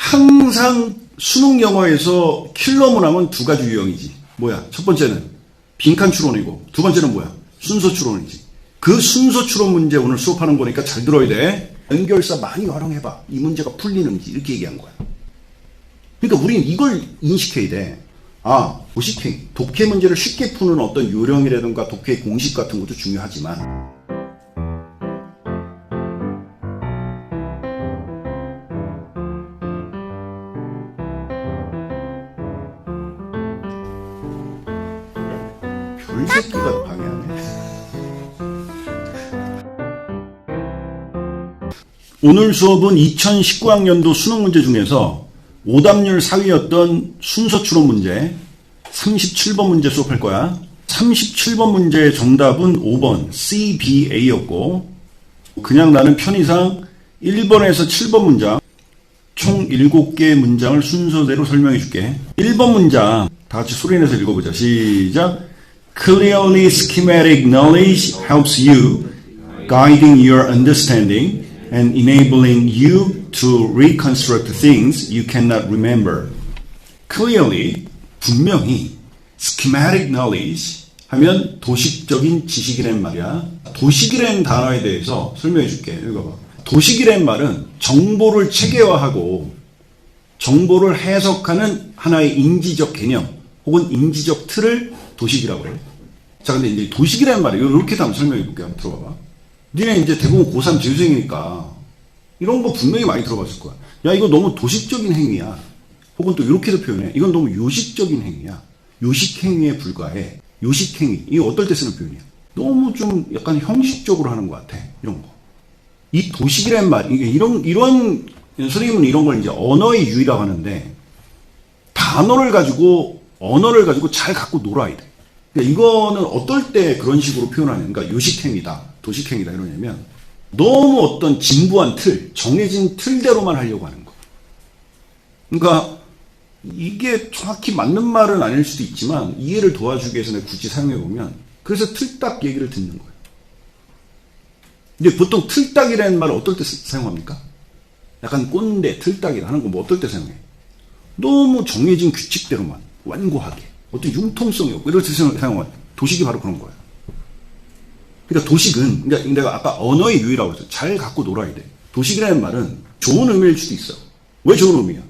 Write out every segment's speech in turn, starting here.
항상 수능 영어에서 킬러 문항은 두 가지 유형이지. 뭐야? 첫 번째는 빈칸 추론이고, 두 번째는 뭐야? 순서 추론이지. 그 순서 추론 문제 오늘 수업하는 거니까 잘 들어야 돼. 연결사 많이 활용해봐. 이 문제가 풀리는지 이렇게 얘기한 거야. 그러니까 우린 이걸 인식해야 돼. 아, 도식행위, 독해 문제를 쉽게 푸는 어떤 요령이라든가 독해 공식 같은 것도 중요하지만 별새끼가 방해하네. 오늘 수업은 2019학년도 수능 문제 중에서 오답률 4위였던 순서 추론 문제 37번 문제 수업할 거야. 37번 문제의 정답은 5번 CBA였고, 그냥 나는 편의상 1번에서 7번 문장 총 7개의 문장을 순서대로 설명해 줄게. 1번 문장 다 같이 소리내서 읽어보자. 시작. Clearly schematic knowledge helps you guiding your understanding and enabling you to reconstruct things you cannot remember. Clearly, 분명히 schematic knowledge 하면 도식적인 지식이란 말이야. 도식이라는 단어에 대해서 설명해 줄게. 읽어봐. 도식이란 말은 정보를 체계화하고 정보를 해석하는 하나의 인지적 개념 혹은 인지적 틀을 도식이라고 그래. 자, 근데 이제 도식이라는 말이 이렇게도 한번 설명해 볼게. 한번 들어봐봐. 니네 이제 대부분 고3 재수생이니까 이런 거 분명히 많이 들어봤을 거야. 야, 이거 너무 도식적인 행위야. 혹은 또 이렇게도 표현해. 이건 너무 요식적인 행위야. 요식행위에 불과해. 요식행위. 이게 어떨 때 쓰는 표현이야? 너무 좀 약간 형식적으로 하는 것 같아. 이런 거. 이 도식이란 말, 이게 이런, 선생님은 이런 걸 이제 언어의 유의라고 하는데, 단어를 가지고, 언어를 가지고 잘 갖고 놀아야 돼. 그러니까 이거는 어떨 때 그런 식으로 표현하냐. 그러니까 요식행위다, 도식행위다 이러냐면, 너무 어떤 진부한 틀, 정해진 틀대로만 하려고 하는 거. 그러니까, 이게 정확히 맞는 말은 아닐 수도 있지만, 이해를 도와주기 위해서 내가 굳이 사용해보면, 그래서 틀딱 얘기를 듣는 거예요. 근데 보통 틀딱이라는 말을 어떨 때 사용합니까? 약간 꼰대, 틀딱이라 하는 거 뭐 어떨 때 사용해? 너무 정해진 규칙대로만, 완고하게, 어떤 융통성이 없고, 이럴 때 사용하는 도식이 바로 그런 거예요. 그러니까 도식은, 그러니까 내가 아까 언어의 유의라고 했어요. 잘 갖고 놀아야 돼. 도식이라는 말은 좋은 의미일 수도 있어. 왜 좋은 의미야?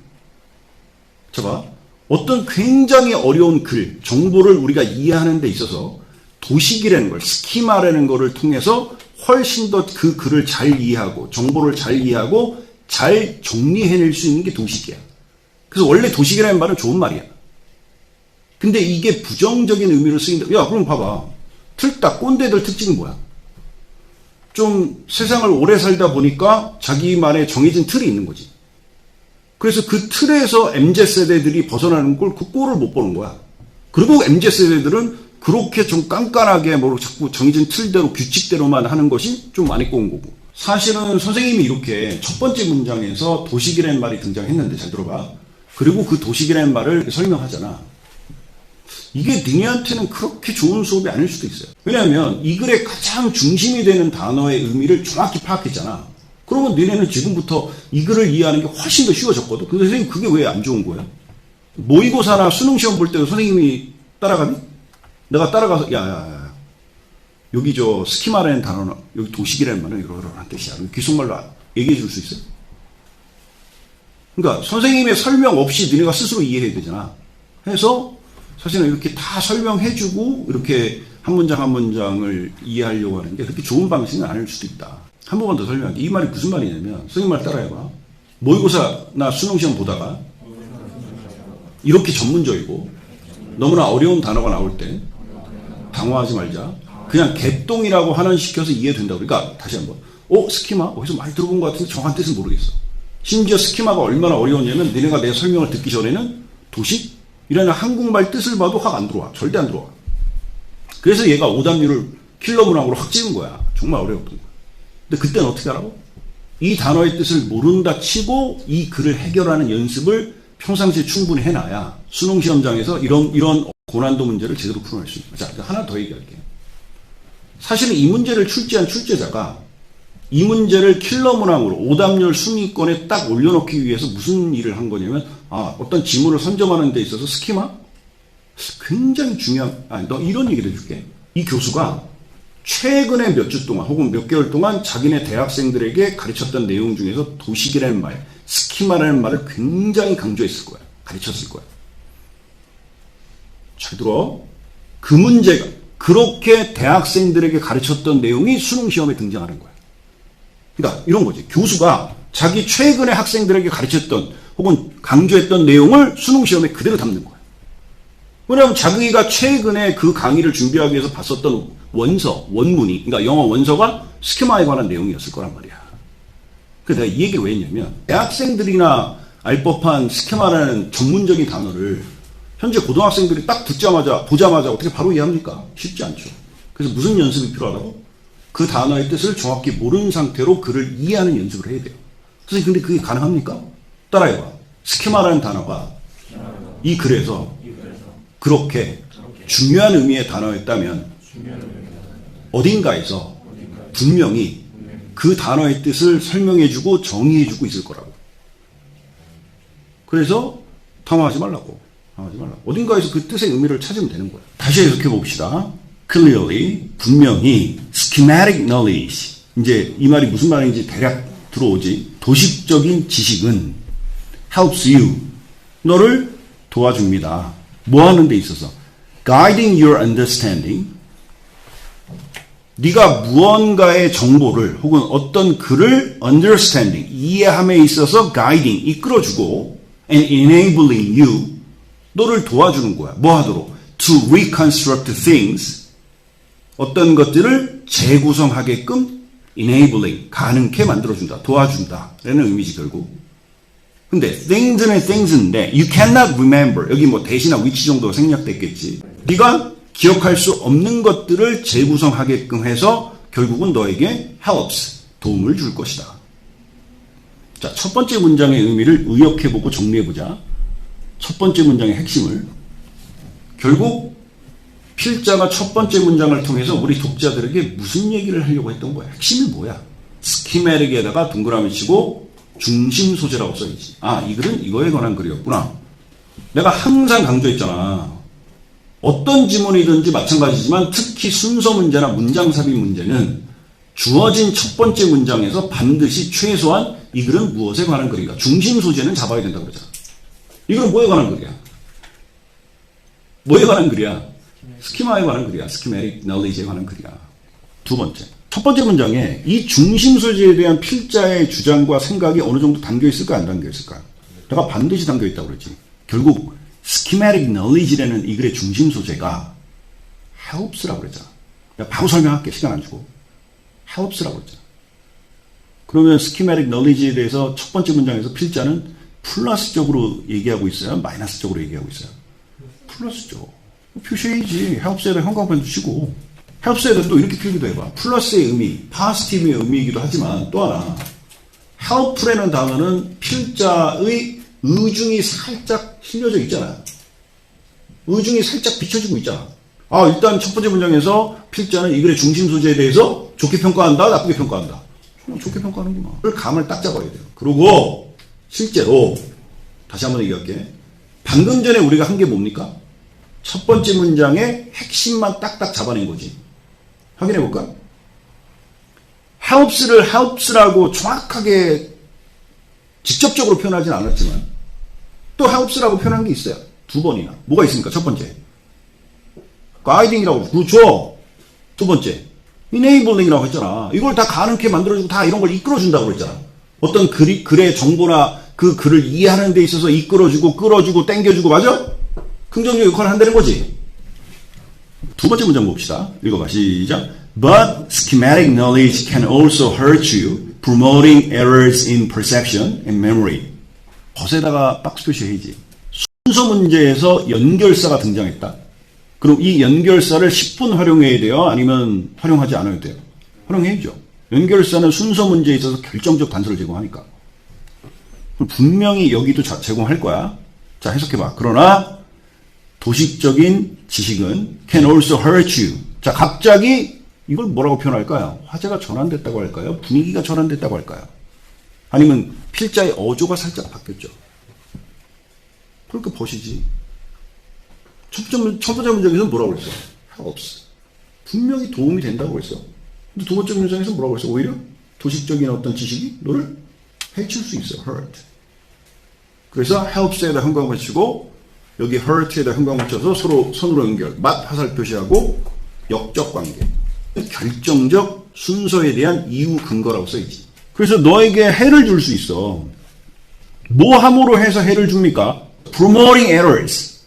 자 봐. 어떤 굉장히 어려운 글, 정보를 우리가 이해하는 데 있어서 도식이라는 걸, 스키마라는 거를 통해서 훨씬 더 그 글을 잘 이해하고 정보를 잘 이해하고 잘 정리해낼 수 있는 게 도식이야. 그래서 원래 도식이라는 말은 좋은 말이야. 근데 이게 부정적인 의미로 쓰인다. 야, 그럼 봐봐. 틀딱 꼰대들 특징이 뭐야? 좀 세상을 오래 살다 보니까 자기만의 정해진 틀이 있는 거지. 그래서 그 틀에서 MZ세대들이 벗어나는 걸 그 꼴을 못 보는 거야. 그리고 MZ세대들은 그렇게 좀 깐깐하게 뭐 자꾸 정해진 틀대로 규칙대로만 하는 것이 좀 많이 꼬은 거고. 사실은 선생님이 이렇게 첫 번째 문장에서 도식이라는 말이 등장했는데 잘 들어봐. 그리고 그 도식이라는 말을 설명하잖아. 이게 니네한테는 그렇게 좋은 수업이 아닐 수도 있어요. 왜냐하면 이 글의 가장 중심이 되는 단어의 의미를 정확히 파악했잖아. 그러면 니네는 지금부터 이 글을 이해하는 게 훨씬 더 쉬워졌거든. 근데 선생님 그게 왜 안 좋은 거야? 모의고사나 수능시험 볼 때도 선생님이 따라가니? 내가 따라가서 야 여기 저 스키마라는 단어는 여기 도식이라는 말은 이러한 뜻이야. 귀속말로 얘기해 줄 수 있어요? 그러니까 선생님의 설명 없이 너네가 스스로 이해해야 되잖아. 해서 사실은 이렇게 다 설명해 주고 이렇게 한 문장 한 문장을 이해하려고 하는 게 그렇게 좋은 방식은 아닐 수도 있다. 한 번만 더 설명할게. 이 말이 무슨 말이냐면 선생님 말 따라해봐. 모의고사나 수능시험 보다가 이렇게 전문적이고 너무나 어려운 단어가 나올 때 당황하지 말자. 그냥 개똥이라고 하는 시켜서 이해된다고. 그러니까 다시 한번. 스키마? 어디서 많이 들어본 것 같은데 정확한 뜻은 모르겠어. 심지어 스키마가 얼마나 어려웠냐면 너네가 내 설명을 듣기 전에는 도식? 이라는 한국말 뜻을 봐도 확 안 들어와. 절대 안 들어와. 그래서 얘가 오답률을 킬러 문항으로 확 찍은 거야. 정말 어려웠던 거야. 근데 그때는 어떻게 하라고? 이 단어의 뜻을 모른다 치고 이 글을 해결하는 연습을 평상시에 충분히 해놔야 수능 시험장에서 이런 고난도 문제를 제대로 풀어낼 수 있다. 자, 하나 더 얘기할게요. 사실은 이 문제를 출제한 출제자가 이 문제를 킬러 문항으로 오답률 순위권에 딱 올려놓기 위해서 무슨 일을 한 거냐면, 어떤 지문을 선점하는 데 있어서 스키마? 굉장히 중요한, 너 이런 얘기를 해줄게. 이 교수가 최근에 몇 주 동안 혹은 몇 개월 동안 자기네 대학생들에게 가르쳤던 내용 중에서 도식이라는 말, 스키마라는 말을 굉장히 강조했을 거야. 가르쳤을 거야. 잘 들어. 그 문제가 그렇게 대학생들에게 가르쳤던 내용이 수능 시험에 등장하는 거야. 그러니까 이런 거지. 교수가 자기 최근에 학생들에게 가르쳤던 혹은 강조했던 내용을 수능 시험에 그대로 담는 거야. 왜냐하면 자기가 최근에 그 강의를 준비하기 위해서 봤었던 원문이, 그러니까 영어 원서가 스키마에 관한 내용이었을 거란 말이야. 그래서 내가 이 얘기를 왜 했냐면, 대학생들이나 알 법한 스키마라는 전문적인 단어를 현재 고등학생들이 딱 보자마자 어떻게 바로 이해합니까? 쉽지 않죠. 그래서 무슨 연습이 필요하다고? 그 단어의 뜻을 정확히 모르는 상태로 그를 이해하는 연습을 해야 돼요. 선생님, 근데 그게 가능합니까? 따라해봐. 스키마라는 단어가 이 글에서 그렇게 중요한 의미의 단어였다면 어딘가에서 분명히 그 단어의 뜻을 설명해주고 정의해주고 있을 거라고. 그래서 당황하지 말라고. 어딘가에서 그 뜻의 의미를 찾으면 되는 거야. 다시 해석해 봅시다. Clearly, 분명히, schematic knowledge. 이제 이 말이 무슨 말인지 대략 들어오지. 도식적인 지식은 helps you. 너를 도와줍니다. 뭐 하는 데 있어서? Guiding your understanding. 네가 무언가의 정보를 혹은 어떤 글을 understanding, 이해함에 있어서 guiding, 이끌어주고 and enabling you, 너를 도와주는 거야. 뭐 하도록? To reconstruct things, 어떤 것들을 재구성하게끔 enabling, 가능케 만들어준다, 도와준다 라는 의미지 결국. 근데 things는 things인데 you cannot remember, 여기 뭐 대시나 위치 정도가 생략됐겠지. 네가 기억할 수 없는 것들을 재구성하게끔 해서 결국은 너에게 helps, 도움을 줄 것이다. 자, 첫 번째 문장의 의미를 의역해보고 정리해보자. 첫 번째 문장의 핵심을. 결국 필자가 첫 번째 문장을 통해서 우리 독자들에게 무슨 얘기를 하려고 했던 거야? 핵심이 뭐야? 스키매틱에다가 동그라미 치고 중심 소재라고 써있지. 이 글은 이거에 관한 글이었구나. 내가 항상 강조했잖아. 어떤 지문이든지 마찬가지지만 특히 순서 문제나 문장 삽입 문제는 주어진 첫 번째 문장에서 반드시 최소한 이 글은 무엇에 관한 글인가? 중심 소재는 잡아야 된다고 그러잖아. 이 글은 뭐에 관한 글이야? 뭐에 관한 글이야? 스키마에 관한 글이야. 스키매틱 knowledge에 관한 글이야. 두 번째. 첫 번째 문장에 이 중심 소재에 대한 필자의 주장과 생각이 어느 정도 담겨 있을까 안 담겨 있을까? 내가 반드시 담겨 있다고 그랬지. 결국 schematic knowledge라는 이 글의 중심 소재가 helps라고 그랬잖아. 내가 바로 설명할게. 시간 안 주고. helps라고 그랬잖아. 그러면 schematic knowledge에 대해서 첫 번째 문장에서 필자는 플러스적으로 얘기하고 있어요? 마이너스적으로 얘기하고 있어요? 플러스죠. 표시해야지. helps에다 형광펜 주시고. helps에다 또 이렇게 표기도 해봐. 플러스의 의미, positive의 의미이기도 하지만 또 하나, help라는 단어는 필자의 의중이 살짝 실려져 있잖아. 의중이 살짝 비춰지고 있잖아. 일단 첫 번째 문장에서 필자는 이 글의 중심 소재에 대해서 좋게 평가한다, 나쁘게 평가한다. 좋게 평가하는구나. 그 감을 딱 잡아야 돼요. 그리고 실제로 다시 한번 얘기할게. 방금 전에 우리가 한 게 뭡니까? 첫 번째 문장의 핵심만 딱딱 잡아낸 거지. 확인해 볼까? helps를 helps라고 정확하게 직접적으로 표현하진 않았지만 또 helps라고 표현한 게 있어요. 두 번이나. 뭐가 있습니까? 첫 번째, guiding이라고. 그렇죠. 두 번째, enabling이라고 했잖아. 이걸 다 가능케 만들어주고 다 이런 걸 이끌어준다고 그랬잖아. 어떤 글의 정보나 그 글을 이해하는 데 있어서 이끌어주고 끌어주고 땡겨주고, 맞아? 긍정적 역할을 한다는 거지. 두 번째 문장 봅시다. 읽어봐. 시작. But schematic knowledge can also hurt you, promoting errors in perception and memory. 벗에다가 박스 표시해야지. 순서 문제에서 연결사가 등장했다. 그럼 이 연결사를 10분 활용해야 돼요? 아니면 활용하지 않아도 돼요? 활용해야죠. 연결사는 순서 문제에 있어서 결정적 단서를 제공하니까. 분명히 여기도 제공할 거야. 자, 해석해봐. 그러나 도식적인 지식은 can also hurt you. 자, 갑자기 이걸 뭐라고 표현할까요? 화제가 전환됐다고 할까요? 분위기가 전환됐다고 할까요? 아니면 필자의 어조가 살짝 바뀌었죠. 그렇게 보시지. 첫 번째 문장에서 뭐라고 그랬어? helps. 분명히 도움이 된다고 그랬어. 근데 두 번째 문장에서 뭐라고 그랬어? 오히려 도식적인 어떤 지식이 너를 해칠 수 있어. hurt. 그래서 helps에다 형광 붙이고 여기 hurt에다 형광 붙여서 서로 선으로 연결. 맛 화살 표시하고 역적 관계. 결정적 순서에 대한 이유 근거라고 써있지. 그래서 너에게 해를 줄 수 있어. 뭐 함으로 해서 해를 줍니까? promoting errors.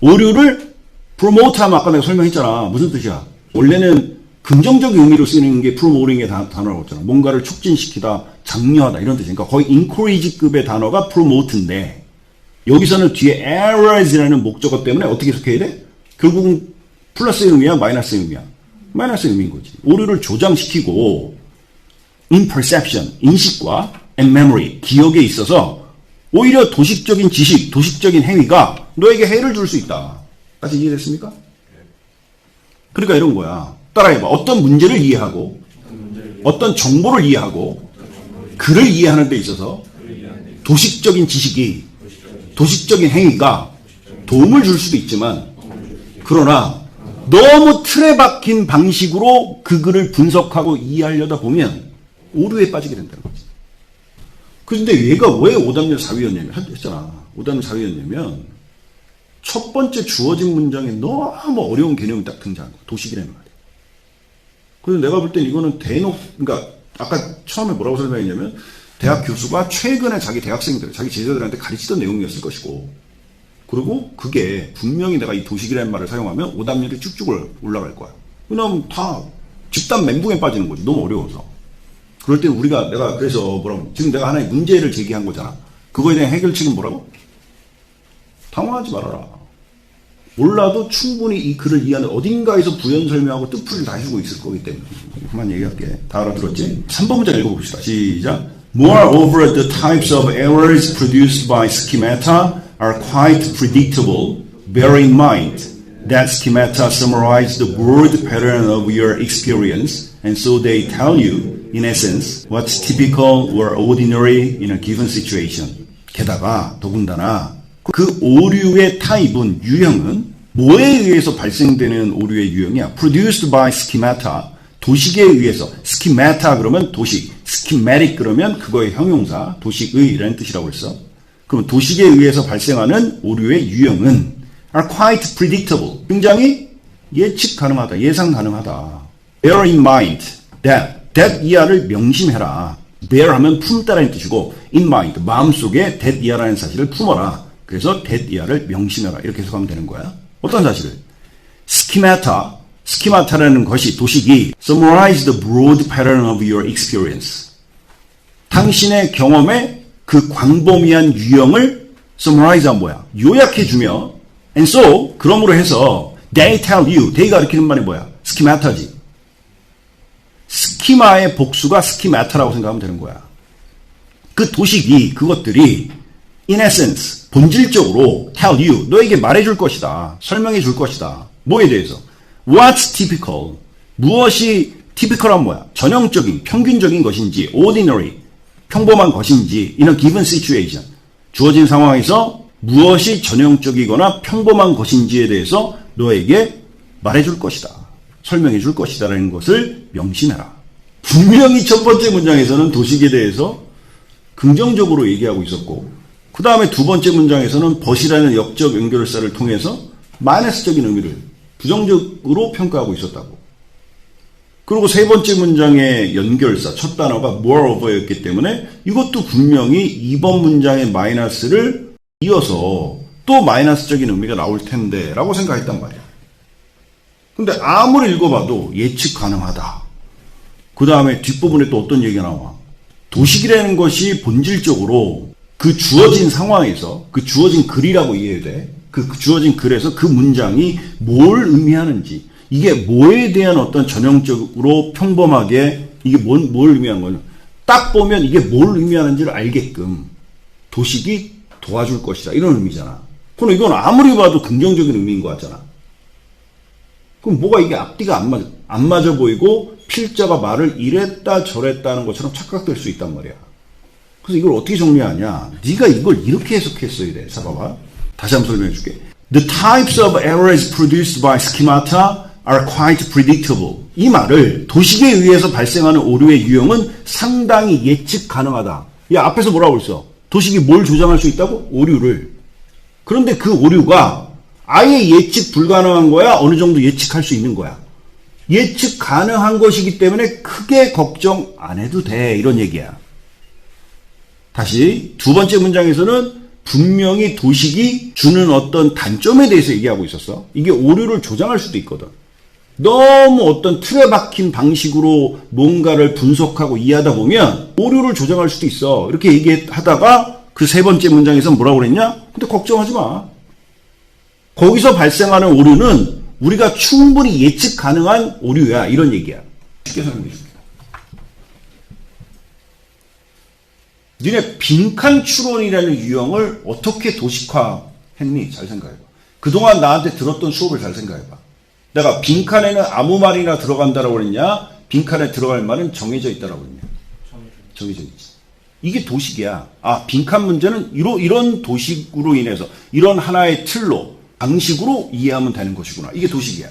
오류를 promote 하면 아까 내가 설명했잖아. 무슨 뜻이야? 원래는 긍정적 의미로 쓰는 게 promoting의 단어라고 했잖아. 뭔가를 촉진시키다, 장려하다 이런 뜻이니까 거의 encourage급의 단어가 promote인데 여기서는 뒤에 errors이라는 목적어 때문에 어떻게 해석해야 돼? 결국은 플러스의 의미야, 마이너스의 의미야? 마이너스의 의미인 거지. 오류를 조장시키고 in perception, 인식과 and memory, 기억에 있어서 오히려 도식적인 지식, 도식적인 행위가 너에게 해를 줄 수 있다. 다시 이해됐습니까? 그러니까 이런 거야. 따라해봐. 어떤 문제를 이해하고 어떤 정보를 이해하고 그를 이해하는 데 있어서 도식적인 지식이 도식적인 행위가 도움을 줄 수도 있지만 그러나 너무 틀에 박힌 방식으로 그 글을 분석하고 이해하려다 보면 오류에 빠지게 된다는 거지. 그런데 얘가 왜 오답률 4위였냐면 했잖아. 오답률 4위였냐면 첫 번째 주어진 문장에 너무 어려운 개념이 딱 등장한 거야. 도식이라는 말이야. 그래서 내가 볼 땐 이거는 그러니까 아까 처음에 뭐라고 설명했냐면 대학 교수가 최근에 자기 대학생들, 자기 제자들한테 가르치던 내용이었을 것이고 그리고 그게 분명히 내가 이 도식이라는 말을 사용하면 오답률이 쭉쭉 올라갈 거야. 왜냐면 다 집단 멘붕에 빠지는 거지. 너무 어려워서. 그럴 때 내가 그래서 지금 내가 하나의 문제를 제기한 거잖아. 그거에 대한 해결책은 뭐라고? 당황하지 말아라. 몰라도 충분히 이 글을 이해하는 어딘가에서 부연 설명하고 뜻풀이를 다 해주고 있을 거기 때문에. 그만 얘기할게. 다 알아들었지? 3번 문제 읽어봅시다. 시작. Moreover, the types of errors produced by schemata are quite predictable. Bear in mind that schemata summarize the broad pattern of your experience, and so they tell you, in essence, what's typical or ordinary in a given situation. 게다가 더군다나 그 오류의 타입은 유형은 뭐에 의해서 발생되는 오류의 유형이야? Produced by schemata. 도식에 의해서. schemata 그러면 도식. schematic 그러면 그거의 형용사. 도식의라는 뜻이라고 했어. 그럼 도식에 의해서 발생하는 오류의 유형은 are quite predictable. 굉장히 예측 가능하다. 예상 가능하다. Bear in mind that 이하를 명심해라. bear 하면 품다라는 뜻이고 in mind 마음속에 that 이하라는 사실을 품어라. 그래서 that 이하를 명심해라. 이렇게 해석하면 되는 거야. 어떤 사실을? schemata라는 것이 도식이 summarize the broad pattern of your experience. 당신의 경험의 그 광범위한 유형을 summarize한 뭐야? 요약해주며 and so 그러므로 해서 they tell you they가 가리키는 말이 뭐야? schemata지. 스키마의 복수가 schemata라고 생각하면 되는 거야. 그 도식이 그것들이 in essence 본질적으로 tell you 너에게 말해줄 것이다. 설명해줄 것이다. 뭐에 대해서? What's typical? 무엇이 typical한 뭐야? 전형적인, 평균적인 것인지 ordinary, 평범한 것인지 in a given situation 주어진 상황에서 무엇이 전형적이거나 평범한 것인지에 대해서 너에게 말해줄 것이다. 설명해줄 것이다 라는 것을 명심해라. 분명히 첫 번째 문장에서는 도식에 대해서 긍정적으로 얘기하고 있었고 그 다음에 두 번째 문장에서는 but이라는 역적 연결사를 통해서 마이너스적인 의미를 부정적으로 평가하고 있었다고. 그리고 세 번째 문장의 연결사, 첫 단어가 moreover였기 때문에 이것도 분명히 2번 문장의 마이너스를 이어서 또 마이너스적인 의미가 나올 텐데 라고 생각했단 말이야. 근데 아무리 읽어봐도 예측 가능하다. 그 다음에 뒷부분에 또 어떤 얘기가 나와? 도식이라는 것이 본질적으로 그 주어진 상황에서 그 주어진 글이라고 이해해야 돼. 그 주어진 글에서 그 문장이 뭘 의미하는지 이게 뭐에 대한 어떤 전형적으로 평범하게 이게 뭘 의미하는 거냐. 딱 보면 이게 뭘 의미하는지를 알게끔 도식이 도와줄 것이다. 이런 의미잖아. 그럼 이건 아무리 봐도 긍정적인 의미인 것 같잖아. 그럼 뭐가 이게 앞뒤가 안 맞아 보이고 필자가 말을 이랬다 저랬다 하는 것처럼 착각될 수 있단 말이야. 그래서 이걸 어떻게 정리하냐? 네가 이걸 이렇게 해석했어 이래. 자 봐봐. 다시 한번 설명해 줄게. The types of errors produced by schemata are quite predictable. 이 말을 도식에 의해서 발생하는 오류의 유형은 상당히 예측 가능하다. 야, 앞에서 뭐라고 했어? 도식이 뭘 조장할 수 있다고? 오류를. 그런데 그 오류가 아예 예측 불가능한 거야? 어느 정도 예측할 수 있는 거야? 예측 가능한 것이기 때문에 크게 걱정 안 해도 돼. 이런 얘기야. 다시 두 번째 문장에서는 분명히 도식이 주는 어떤 단점에 대해서 얘기하고 있었어. 이게 오류를 조장할 수도 있거든. 너무 어떤 틀에 박힌 방식으로 뭔가를 분석하고 이해하다 보면 오류를 조장할 수도 있어. 이렇게 얘기하다가 그 세 번째 문장에서 뭐라고 그랬냐? 근데 걱정하지 마. 거기서 발생하는 오류는 우리가 충분히 예측 가능한 오류야. 이런 얘기야. 쉽게 설명해 줄게. 니네 빈칸 추론이라는 유형을 어떻게 도식화했니? 잘 생각해봐. 그동안 나한테 들었던 수업을 잘 생각해봐. 내가 빈칸에는 아무 말이나 들어간다라고 그랬냐? 빈칸에 들어갈 말은 정해져 있다라고 그랬냐? 정해져 있지. 이게 도식이야. 아, 빈칸 문제는 이런 도식으로 인해서 이런 하나의 틀로 방식으로 이해하면 되는 것이구나. 이게 도식이야.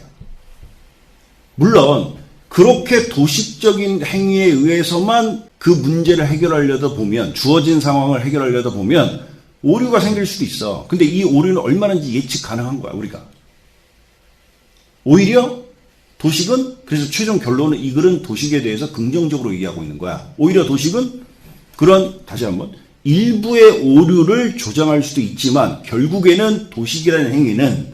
물론 그렇게 도식적인 행위에 의해서만 그 문제를 해결하려다 보면 주어진 상황을 해결하려다 보면 오류가 생길 수도 있어. 근데 이 오류는 얼마나인지 예측 가능한 거야. 우리가. 오히려 도식은 그래서 최종 결론은 이 글은 도식에 대해서 긍정적으로 얘기하고 있는 거야. 오히려 도식은 그런 다시 한번 일부의 오류를 조장할 수도 있지만 결국에는 도식이라는 행위는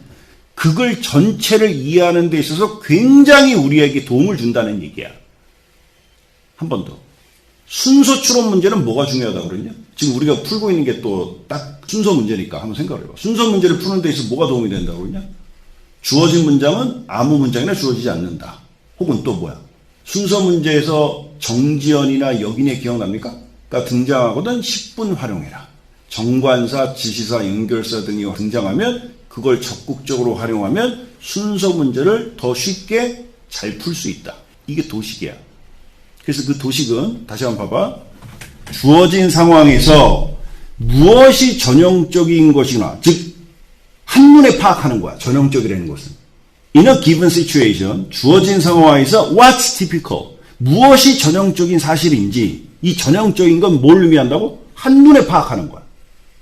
그걸 전체를 이해하는 데 있어서 굉장히 우리에게 도움을 준다는 얘기야. 한 번 더. 순서 추론 문제는 뭐가 중요하다고 그랬냐? 지금 우리가 풀고 있는 게 또 딱 순서 문제니까 한번 생각을 해봐. 순서 문제를 푸는 데 있어서 뭐가 도움이 된다고 그랬냐? 주어진 문장은 아무 문장이나 주어지지 않는다. 혹은 또 뭐야? 순서 문제에서 정지연이나 역인의 기억납니까? 그러니까 등장하거든 10분 활용해라. 정관사, 지시사, 연결사 등이 등장하면 그걸 적극적으로 활용하면 순서 문제를 더 쉽게 잘 풀 수 있다. 이게 도식이야. 그래서 그 도식은 다시 한번 봐봐. 주어진 상황에서 무엇이 전형적인 것이나 즉 한눈에 파악하는 거야. 전형적이라는 것은. In a given situation, 주어진 상황에서 what's typical, 무엇이 전형적인 사실인지 이 전형적인 건 뭘 의미한다고? 한눈에 파악하는 거야.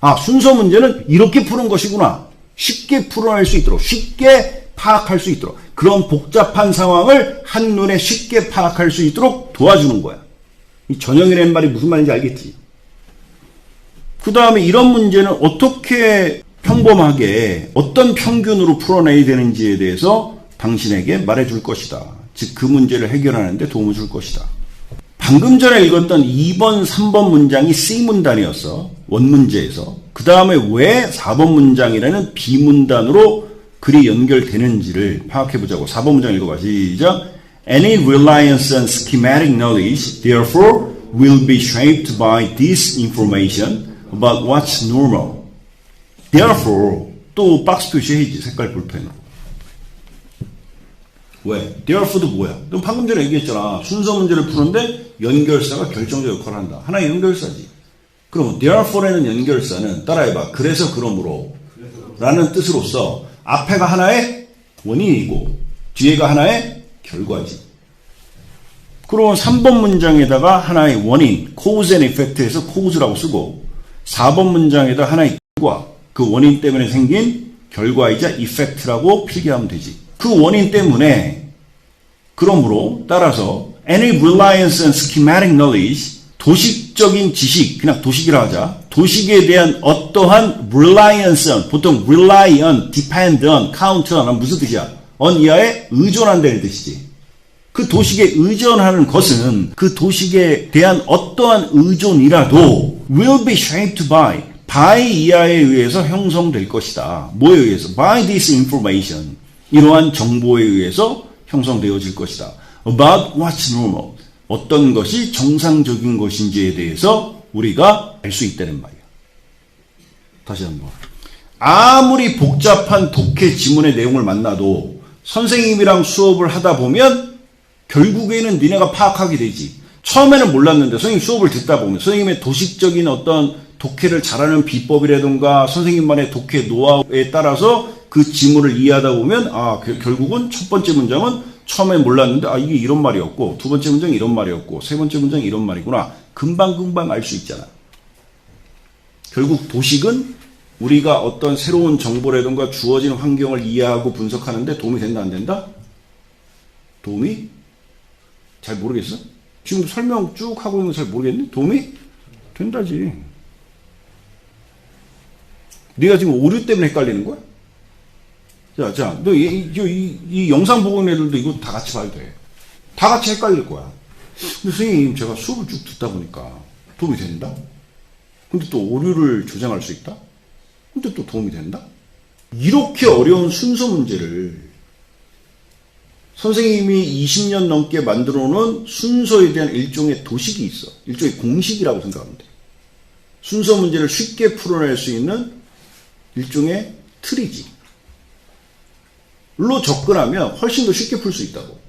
아, 순서 문제는 이렇게 푸는 것이구나. 쉽게 풀어낼 수 있도록, 쉽게 파악할 수 있도록 그런 복잡한 상황을 한눈에 쉽게 파악할 수 있도록 도와주는 거야. 이 전형이라는 말이 무슨 말인지 알겠지? 그 다음에 이런 문제는 어떻게 평범하게 어떤 평균으로 풀어내야 되는지에 대해서 당신에게 말해줄 것이다. 즉 그 문제를 해결하는 데 도움을 줄 것이다. 방금 전에 읽었던 2번, 3번 문장이 C문단이었어. 원문제에서. 그 다음에 왜 4번 문장이라는 B문단으로 글이 연결되는지를 파악해보자고. 4번 문장 읽어봐. 시작. Any reliance on schematic knowledge, therefore, will be shaped by this information about what's normal. Therefore, 또 박스 표시해야지. 색깔 볼펜으로. 왜? Therefore도 뭐야? 너 방금 전에 얘기했잖아. 순서 문제를 푸는데 연결사가 결정적 역할을 한다. 하나의 연결사지. 그럼 therefore라는 연결사는 따라해봐. 그래서 그러므로 라는 뜻으로서 앞에가 하나의 원인이고 뒤에가 하나의 결과지. 그러면 3번 문장에다가 하나의 원인, cause and effect에서 cause라고 쓰고 4번 문장에다 하나의 결과, 그 원인 때문에 생긴 결과이자 effect라고 필기하면 되지. 그 원인 때문에 그러므로 따라서 any reliance on schematic knowledge, 도식적인 지식, 그냥 도식이라 하자. 도식에 대한 어떠한 reliance on, 보통 rely on, depend on, count on 무슨 뜻이야? on 이하에 의존한다는 뜻이지. 그 도식에 의존하는 것은 그 도식에 대한 어떠한 의존이라도 will be shaped by 이하에 의해서 형성될 것이다. 뭐에 의해서? by this information. 이러한 정보에 의해서 형성되어질 것이다. About what's normal. 어떤 것이 정상적인 것인지에 대해서 우리가 알 수 있다는 말이야. 다시 한번. 아무리 복잡한 독해 지문의 내용을 만나도 선생님이랑 수업을 하다 보면 결국에는 니네가 파악하게 되지. 처음에는 몰랐는데 선생님 수업을 듣다 보면 선생님의 도식적인 어떤 독해를 잘하는 비법이라든가 선생님만의 독해 노하우에 따라서 그 지문을 이해하다 보면 결국은 첫 번째 문장은 처음에 몰랐는데 이게 이런 말이었고 두 번째 문장이 이런 말이었고 세 번째 문장이 이런 말이구나. 금방 알 수 있잖아. 결국 도식은 우리가 어떤 새로운 정보라든가 주어진 환경을 이해하고 분석하는데 도움이 된다 안 된다? 도움이? 잘 모르겠어? 지금 설명 쭉 하고 있는 거 잘 모르겠니? 도움이? 된다지. 네가 지금 오류 때문에 헷갈리는 거야? 자, 너 이 영상 보고 있는 애들도 이거 다 같이 봐야 돼. 다 같이 헷갈릴 거야. 근데 선생님, 제가 수업을 쭉 듣다 보니까 도움이 된다? 근데 또 오류를 조장할 수 있다? 근데 또 도움이 된다? 이렇게 어려운 순서 문제를 선생님이 20년 넘게 만들어 놓은 순서에 대한 일종의 도식이 있어. 일종의 공식이라고 생각하면 돼. 순서 문제를 쉽게 풀어낼 수 있는 일종의 틀이지. 로 접근하면 훨씬 더 쉽게 풀 수 있다고.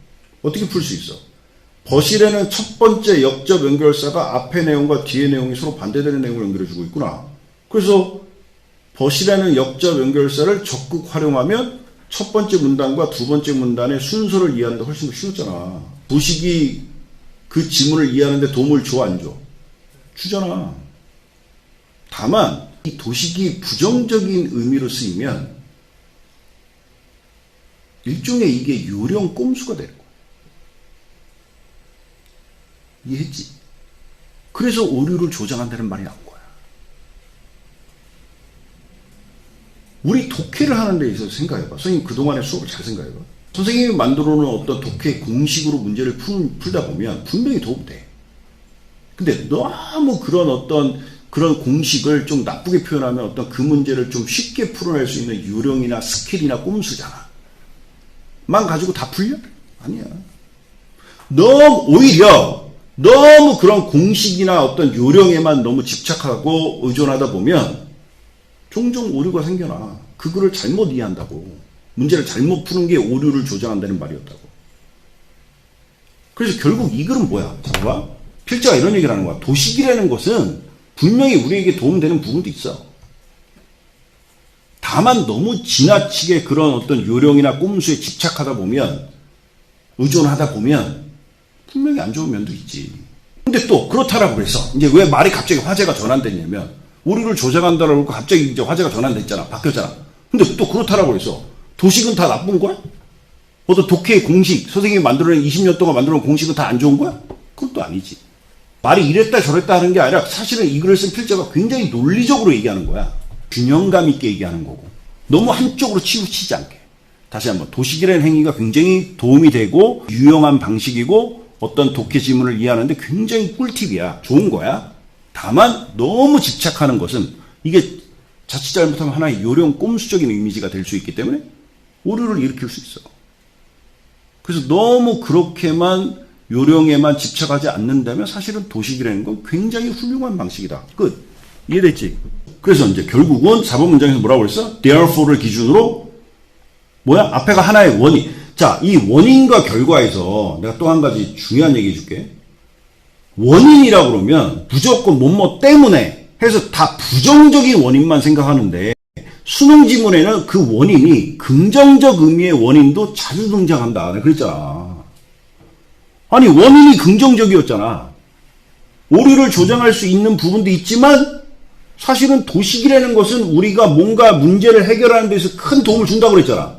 어떻게 풀 수 있어? 버실에는 첫 번째 역접 연결사가 앞의 내용과 뒤의 내용이 서로 반대되는 내용을 연결해주고 있구나. 그래서 버실에는 역접 연결사를 적극 활용하면 첫 번째 문단과 두 번째 문단의 순서를 이해하는 데 훨씬 더 쉬웠잖아. 도식이 그 지문을 이해하는 데 도움을 줘, 안 줘? 주잖아. 다만 이 도식이 부정적인 의미로 쓰이면 일종의 이게 요령 꼼수가 되는 거야. 이해했지? 그래서 오류를 조장한다는 말이 나온 거야. 우리 독해를 하는 데 있어서 생각해봐. 선생님 그동안의 수업을 잘 생각해봐. 선생님이 만들어놓은 어떤 독해 공식으로 문제를 풀다 보면 분명히 도움 돼. 근데 너무 그런 공식을 좀 나쁘게 표현하면 어떤 그 문제를 좀 쉽게 풀어낼 수 있는 요령이나 스킬이나 꼼수잖아. 만 가지고 다 풀려? 아니야. 오히려 너무 그런 공식이나 어떤 요령에만 너무 집착하고 의존하다 보면 종종 오류가 생겨나. 그거를 잘못 이해한다고. 문제를 잘못 푸는 게 오류를 조장한다는 말이었다고. 그래서 결국 이 글은 뭐야? 봐봐. 필자가 이런 얘기를 하는 거야. 도식이라는 것은 분명히 우리에게 도움되는 부분도 있어. 다만 너무 지나치게 그런 어떤 요령이나 꼼수에 집착하다 보면, 의존하다 보면 분명히 안 좋은 면도 있지. 근데 또 그렇다라고 그래서 이제 왜 말이 갑자기 화제가 전환됐냐면 오류를 조장한다라고 하고 갑자기 이제 화제가 전환됐잖아. 바뀌었잖아. 근데 또 그렇다라고 그래서 도식은 다 나쁜 거야? 어떤 독해의 공식, 선생님이 만들어낸 20년 동안 만들어낸 공식은 다 안 좋은 거야? 그건 또 아니지. 말이 이랬다 저랬다 하는 게 아니라 사실은 이 글을 쓴 필자가 굉장히 논리적으로 얘기하는 거야. 균형감 있게 얘기하는 거고. 너무 한쪽으로 치우치지 않게. 다시 한번 도식이라는 행위가 굉장히 도움이 되고 유용한 방식이고 어떤 독해 지문을 이해하는데 굉장히 꿀팁이야. 좋은 거야. 다만 너무 집착하는 것은 이게 자칫 잘못하면 하나의 요령 꼼수적인 이미지가 될 수 있기 때문에 오류를 일으킬 수 있어. 그래서 너무 그렇게만 요령에만 집착하지 않는다면 사실은 도식이라는 건 굉장히 훌륭한 방식이다. 끝. 이해됐지? 그래서 이제 결국은 4번 문장에서 뭐라고 그랬어? Therefore를 기준으로 뭐야? 앞에가 하나의 원인. 자, 이 원인과 결과에서 내가 또 한 가지 중요한 얘기 해줄게. 원인이라고 그러면 무조건 뭐뭐 때문에 해서 다 부정적인 원인만 생각하는데 수능 지문에는 그 원인이 긍정적 의미의 원인도 자주 등장한다. 내가 그랬잖아. 아니 원인이 긍정적이었잖아. 오류를 조장할 수 있는 부분도 있지만 사실은 도식이라는 것은 우리가 뭔가 문제를 해결하는 데서 큰 도움을 준다고 그랬잖아.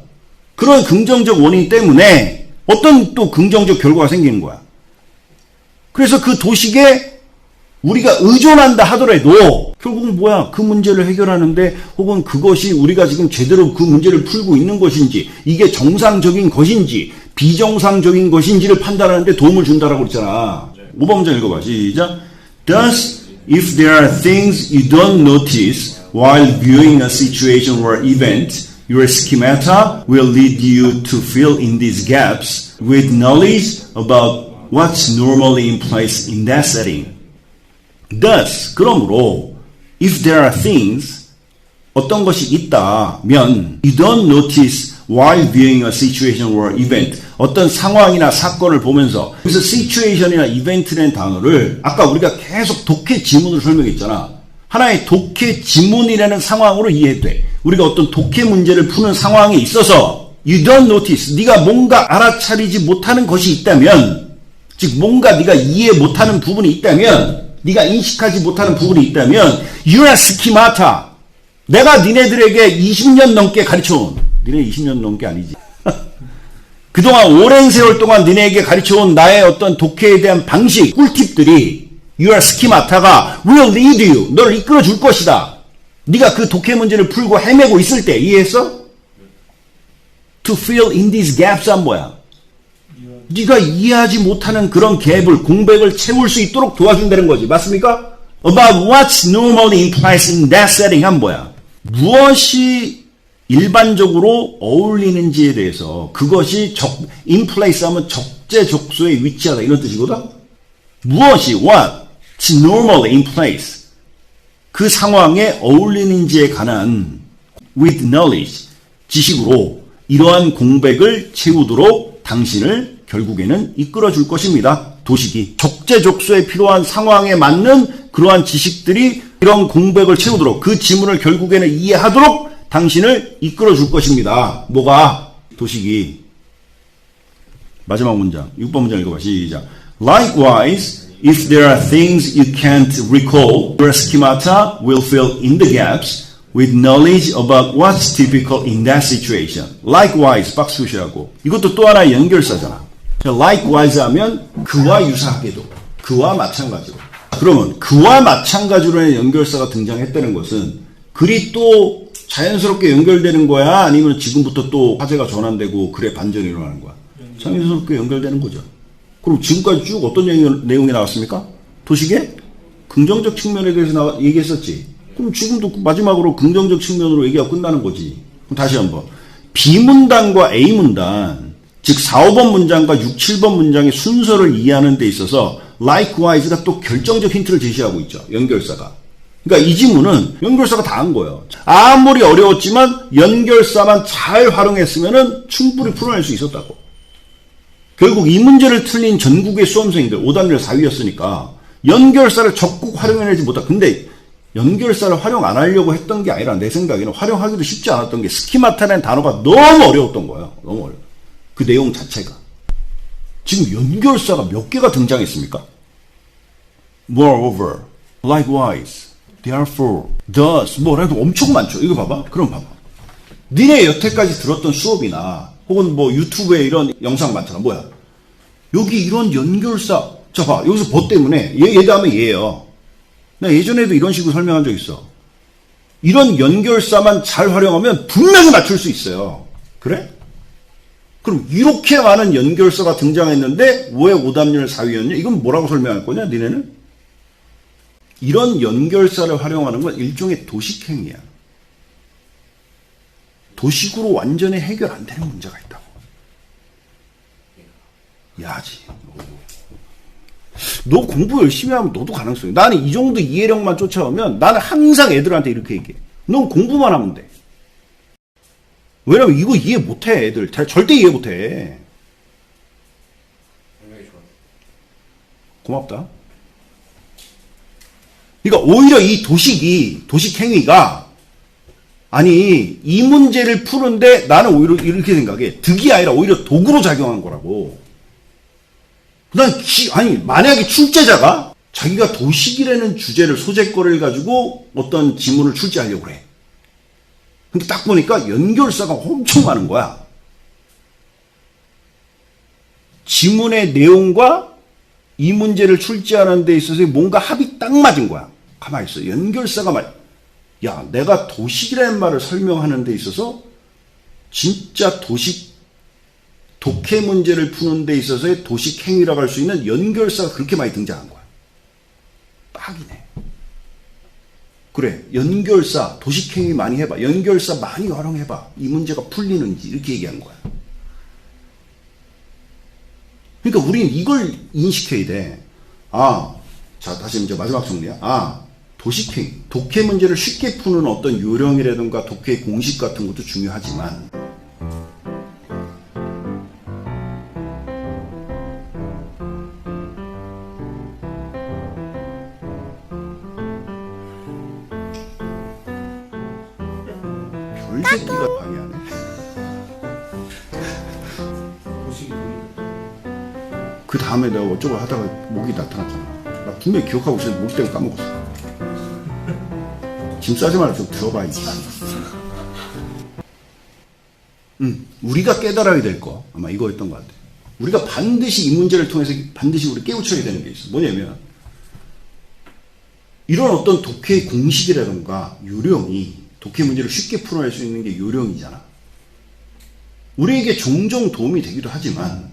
그런 긍정적 원인 때문에 어떤 또 긍정적 결과가 생기는 거야. 그래서 그 도식에 우리가 의존한다 하더라도 결국은 뭐야? 그 문제를 해결하는데 혹은 그것이 우리가 지금 제대로 그 문제를 풀고 있는 것인지 이게 정상적인 것인지 비정상적인 것인지를 판단하는데 도움을 준다라고 그랬잖아. 5번 문장 읽어봐. 시작. Thus, if there are things you don't notice while viewing a situation or event, your schemata will lead you to fill in these gaps with knowledge about what's normally in place in that setting. Thus, 그러므로 if there are things, 어떤 것이 있다면 you don't notice while viewing a situation or event. 어떤 상황이나 사건을 보면서 그래서 situation이나 event라는 단어를 아까 우리가 계속 독해 지문으로 설명했잖아. 하나의 독해 지문이라는 상황으로 이해해도 돼. 우리가 어떤 독해 문제를 푸는 상황에 있어서 you don't notice. 네가 뭔가 알아차리지 못하는 것이 있다면, 즉 뭔가 네가 이해 못하는 부분이 있다면, 네가 인식하지 못하는 부분이 있다면 you are schemata. 내가 니네들에게 20년 넘게 가르쳐온, 니네 20년 넘게 아니지. 그동안 오랜 세월 동안 니네에게 가르쳐온 나의 어떤 독해에 대한 방식, 꿀팁들이 your schemata가 will lead you, 너를 이끌어 줄 것이다. 네가 그 독해 문제를 풀고 헤매고 있을 때, 이해했어? To fill in these gaps란 뭐야? 네가 이해하지 못하는 그런 갭을, 공백을 채울 수 있도록 도와준다는 거지. 맞습니까? About what's normally implies in that setting 한 뭐야? 무엇이 일반적으로 어울리는지에 대해서, 그것이 in place 하면 적재적소에 위치하다 이런 뜻이거든? 무엇이 what's normally in place 그 상황에 어울리는지에 관한 with knowledge 지식으로 이러한 공백을 채우도록 당신을 결국에는 이끌어 줄 것입니다. 도식이 적재적소에 필요한 상황에 맞는 그러한 지식들이 이런 공백을 채우도록, 그 지문을 결국에는 이해하도록 당신을 이끌어 줄 것입니다. 뭐가? 도식이. 마지막 문장, 6번 문장 읽어봐. 시작. Likewise, if there are things you can't recall, your schemata will fill in the gaps with knowledge about what's typical in that situation. Likewise, 박수 표시하고. 이것도 또 하나의 연결사잖아. Likewise 하면 그와 유사하게도, 그와 마찬가지로. 그러면 그와 마찬가지로의 연결사가 등장했다는 것은 글이 또 자연스럽게 연결되는 거야? 아니면 지금부터 또 화제가 전환되고 글의 반전이 일어나는 거야? 자연스럽게 연결되는 거죠. 그럼 지금까지 쭉 어떤 내용이 나왔습니까? 도식의 긍정적 측면에 대해서 얘기했었지. 그럼 지금도 마지막으로 긍정적 측면으로 얘기가 끝나는 거지. 그럼 다시 한번. B문단과 A문단, 즉 4, 5번 문장과 6, 7번 문장의 순서를 이해하는 데 있어서 likewise가 또 결정적 힌트를 제시하고 있죠. 연결사가. 그러니까 이 지문은 연결사가 다 한 거예요. 아무리 어려웠지만 연결사만 잘 활용했으면 충분히 풀어낼 수 있었다고. 결국 이 문제를 틀린 전국의 수험생들, 5단열 4위였으니까 연결사를 적극 활용해내지 못하. 근데 연결사를 활용 안 하려고 했던 게 아니라 내 생각에는 활용하기도 쉽지 않았던 게 스키마타라는 단어가 너무 어려웠던 거예요. 너무 어려워. 그 내용 자체가. 지금 연결사가 몇 개가 등장했습니까? Moreover, likewise, therefore, thus, 뭐라도 엄청 많죠. 이거 봐봐. 그럼 봐봐. 니네 여태까지 들었던 수업이나 혹은 뭐 유튜브에 이런 영상 많잖아. 뭐야? 여기 이런 연결사. 자, 봐. 여기서 뭐 때문에? 얘 다음에 얘예요. 나 예전에도 이런 식으로 설명한 적 있어. 이런 연결사만 잘 활용하면 분명히 맞출 수 있어요. 그래? 그럼 이렇게 많은 연결사가 등장했는데 왜 오답률 4위였냐? 이건 뭐라고 설명할 거냐? 니네는? 이런 연결사를 활용하는 건 일종의 도식행위야. 도식으로 완전히 해결 안 되는 문제가 있다고. 야지. 너 공부 열심히 하면 너도 가능성이. 나는 이 정도 이해력만 쫓아오면 나는 항상 애들한테 이렇게 얘기해. 넌 공부만 하면 돼. 왜냐면 이거 이해 못해, 애들. 절대 이해 못해. 고맙다. 그러니까 오히려 이 도식행위가, 아니, 이 문제를 푸는데 나는 오히려 이렇게 생각해. 득이 아니라 오히려 도구로 작용한 거라고. 아니, 만약에 출제자가 자기가 도식이라는 주제를, 소재거리를 가지고 어떤 지문을 출제하려고 그래. 근데 딱 보니까 연결사가 엄청 많은 거야. 지문의 내용과 이 문제를 출제하는 데 있어서 뭔가 합이 딱 맞은 거야. 가만히 있어. 연결사가 야, 내가 도식이라는 말을 설명하는 데 있어서 진짜 독해 문제를 푸는 데 있어서의 도식 행위라고 할 수 있는 연결사가 그렇게 많이 등장한 거야. 딱이네. 그래, 연결사, 도식행위 많이 해봐. 연결사 많이 활용해봐. 이 문제가 풀리는지 이렇게 얘기한 거야. 그러니까 우린 이걸 인식해야 돼. 자, 다시 이제 마지막 정리야. 도식행위, 독해 문제를 쉽게 푸는 어떤 요령이라든가 독해 공식 같은 것도 중요하지만 별새끼가 방해하네. 그 다음에 내가 어쩌고 하다가 목이 나타났잖아. 나 분명히 기억하고 있었는데 목 때문에 까먹었어. 짐 싸지 말고 좀 들어봐, 이제. 우리가 깨달아야 될 거 아마 이거였던 것 같아. 우리가 반드시 이 문제를 통해서 반드시 우리 깨우쳐야 되는 게 있어. 뭐냐면 이런 어떤 독해의 공식이라든가 요령이 독해 문제를 쉽게 풀어낼 수 있는 게 요령이잖아. 우리에게 종종 도움이 되기도 하지만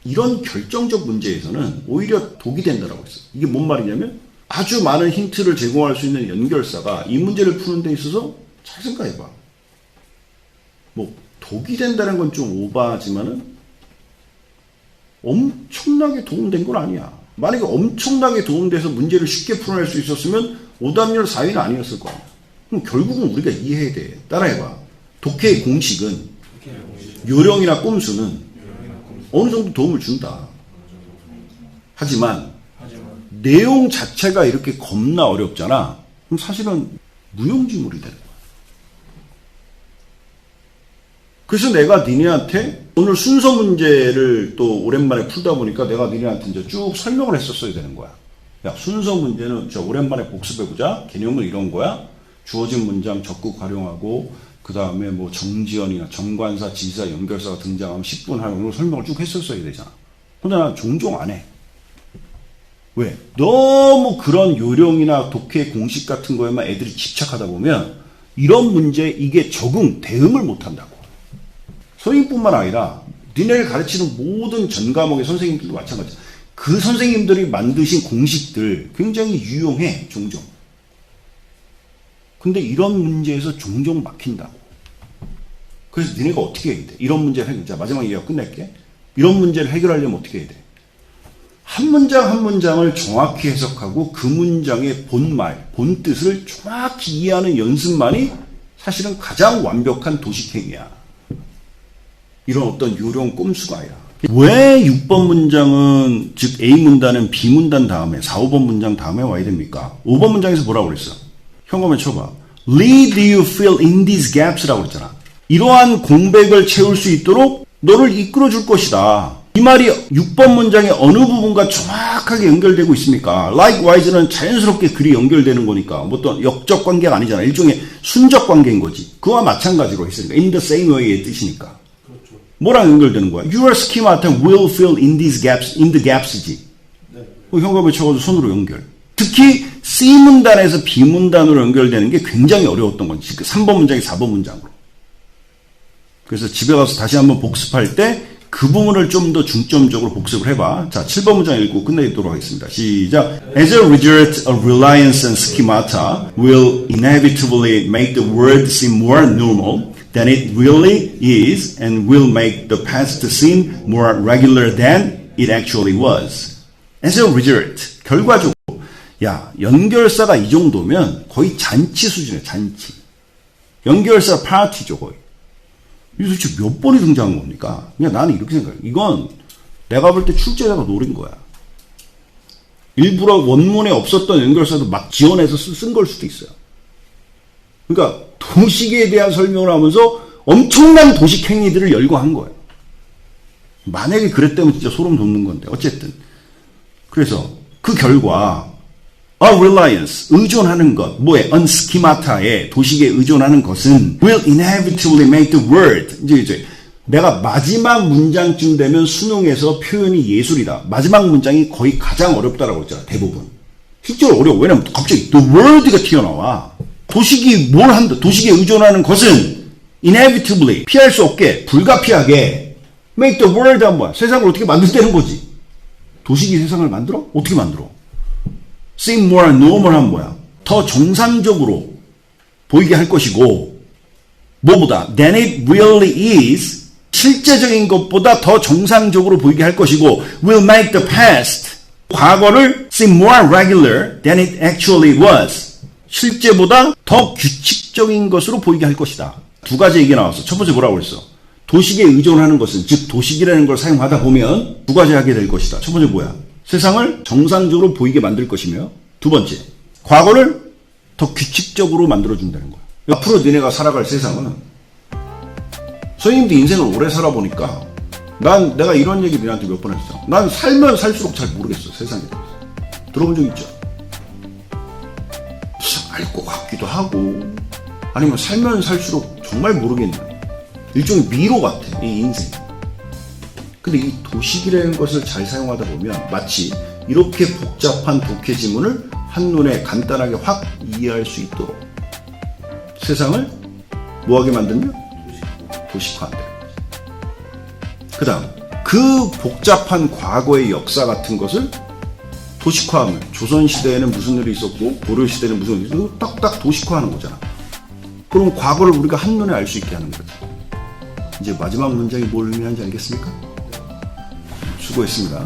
이런 결정적 문제에서는 오히려 독이 된다라고 했어. 이게 뭔 말이냐면 아주 많은 힌트를 제공할 수 있는 연결사가 이 문제를 푸는 데 있어서 잘 생각해봐. 뭐 독이 된다는 건 좀 오바지만은 엄청나게 도움된 건 아니야. 만약에 엄청나게 도움돼서 문제를 쉽게 풀어낼 수 있었으면 오답률 4위는 아니었을 거야. 그럼 결국은 우리가 이해해야 돼. 따라해봐. 독해의 공식은 요령이나 꼼수는 어느 정도 도움을 준다. 하지만 내용 자체가 이렇게 겁나 어렵잖아. 그럼 사실은 무용지물이 되는 거야. 그래서 내가 니네한테 오늘 순서 문제를 또 오랜만에 풀다 보니까 내가 니네한테 이제 쭉 설명을 했었어야 되는 거야. 야, 순서 문제는 저 오랜만에 복습해보자. 개념은 이런 거야. 주어진 문장 적극 활용하고 그 다음에 뭐 정지연이나 정관사, 지사, 연결사가 등장하면 10분 하고 설명을 쭉 했었어야 되잖아. 근데 난 종종 안 해. 왜? 너무 그런 요령이나 독해 공식 같은 거에만 애들이 집착하다 보면 이런 문제에 이게 대응을 못한다고. 선생님뿐만 아니라 니네를 가르치는 모든 전 과목의 선생님들도 마찬가지야. 그 선생님들이 만드신 공식들 굉장히 유용해, 종종. 근데 이런 문제에서 종종 막힌다고. 그래서 니네가 어떻게 해야 돼? 이런 문제를 해결. 자, 마지막 얘기하고 끝낼게. 이런 문제를 해결하려면 어떻게 해야 돼? 한 문장 한 문장을 정확히 해석하고 그 문장의 본말, 본뜻을 정확히 이해하는 연습만이 사실은 가장 완벽한 도식행위야. 이런 어떤 요령 꼼수가 아니라. 왜 6번 문장은, 즉 A 문단은 B 문단 다음에 4, 5번 문장 다음에 와야 됩니까? 5번 문장에서 뭐라고 그랬어? 현관에 쳐봐. Lead you fill in these gaps라고 그랬잖아. 이러한 공백을 채울 수 있도록 너를 이끌어 줄 것이다. 이 말이 6번 문장의 어느 부분과 정확하게 연결되고 있습니까? Likewise는 자연스럽게 글이 연결되는 거니까 뭐 또 역적 관계가 아니잖아. 일종의 순적 관계인 거지. 그와 마찬가지로 했으니까 in the same way의 뜻이니까. 그렇죠. 뭐랑 연결되는 거야? Your schemata will fill in these gaps, in the gaps지. 네. 현관에 쳐가지고 손으로 연결. 특히 C 문단에서 B 문단으로 연결되는 게 굉장히 어려웠던 거지. 3번 문장이 4번 문장으로. 그래서 집에 가서 다시 한번 복습할 때 그 부분을 좀 더 중점적으로 복습을 해봐. 자, 7번 문장 읽고 끝내도록 하겠습니다. 시작. As a result of reliance on schemata will inevitably make the world seem more normal than it really is and will make the past seem more regular than it actually was. As a result, 결과적으로 야, 연결사가 이 정도면 거의 잔치 수준이야, 잔치. 연결사 파티죠, 거의. 이게 도대체 몇 번이 등장한 겁니까? 그냥 나는 이렇게 생각해. 이건 내가 볼 때 출제자가 노린 거야. 일부러 원문에 없었던 연결사도 막 지원해서 쓴 걸 수도 있어요. 그러니까 도식에 대한 설명을 하면서 엄청난 도식 행위들을 열거한 거예요. 만약에 그랬다면 진짜 소름 돋는 건데 어쨌든. 그래서 그 결과 A reliance, 의존하는 것, 뭐에? On schemata에, 도식에 의존하는 것은 will inevitably make the word. 이제 내가 마지막 문장쯤 되면 수능에서 표현이 예술이다. 마지막 문장이 거의 가장 어렵다라고 했잖아, 대부분. 실제로 어려워. 왜냐면 갑자기 the word가 튀어나와. 도식이 뭘 한다? 도식에 의존하는 것은 inevitably, 피할 수 없게, 불가피하게 make the world 한 뭐야? 세상을 어떻게 만들다는 거지. 도식이 세상을 만들어? 어떻게 만들어? seem more normal한 뭐야? 더 정상적으로 보이게 할 것이고 뭐보다 than it really is 실제적인 것보다 더 정상적으로 보이게 할 것이고 will make the past 과거를 seem more regular than it actually was 실제보다 더 규칙적인 것으로 보이게 할 것이다. 두 가지 얘기 나왔어. 첫 번째 뭐라고 그랬어? 도식에 의존하는 것은 즉 도식이라는 걸 사용하다 보면 두 가지 하게 될 것이다. 첫 번째 뭐야? 세상을 정상적으로 보이게 만들 것이며 두 번째, 과거를 더 규칙적으로 만들어준다는 거야. 앞으로 너네가 살아갈 세상은 선생님도 인생을 오래 살아보니까 내가 이런 얘기 니한테 몇 번 했어. 난 살면 살수록 잘 모르겠어, 세상에 대해서. 들어본 적 있죠? 알 것 같기도 하고, 아니면 살면 살수록 정말 모르겠는 일종의 미로 같아, 이 인생. 근데 이 도식이라는 것을 잘 사용하다 보면 마치 이렇게 복잡한 독해 지문을 한눈에 간단하게 확 이해할 수 있도록 세상을 뭐하게 만들면? 도식화한다. 그 다음, 그 복잡한 과거의 역사 같은 것을 도식화하면 조선시대에는 무슨 일이 있었고 고려시대에는 무슨 일이 있었고 딱딱 도식화하는 거잖아. 그럼 과거를 우리가 한눈에 알 수 있게 하는 거지. 이제 마지막 문장이 뭘 의미하는지 알겠습니까? 수고했습니다.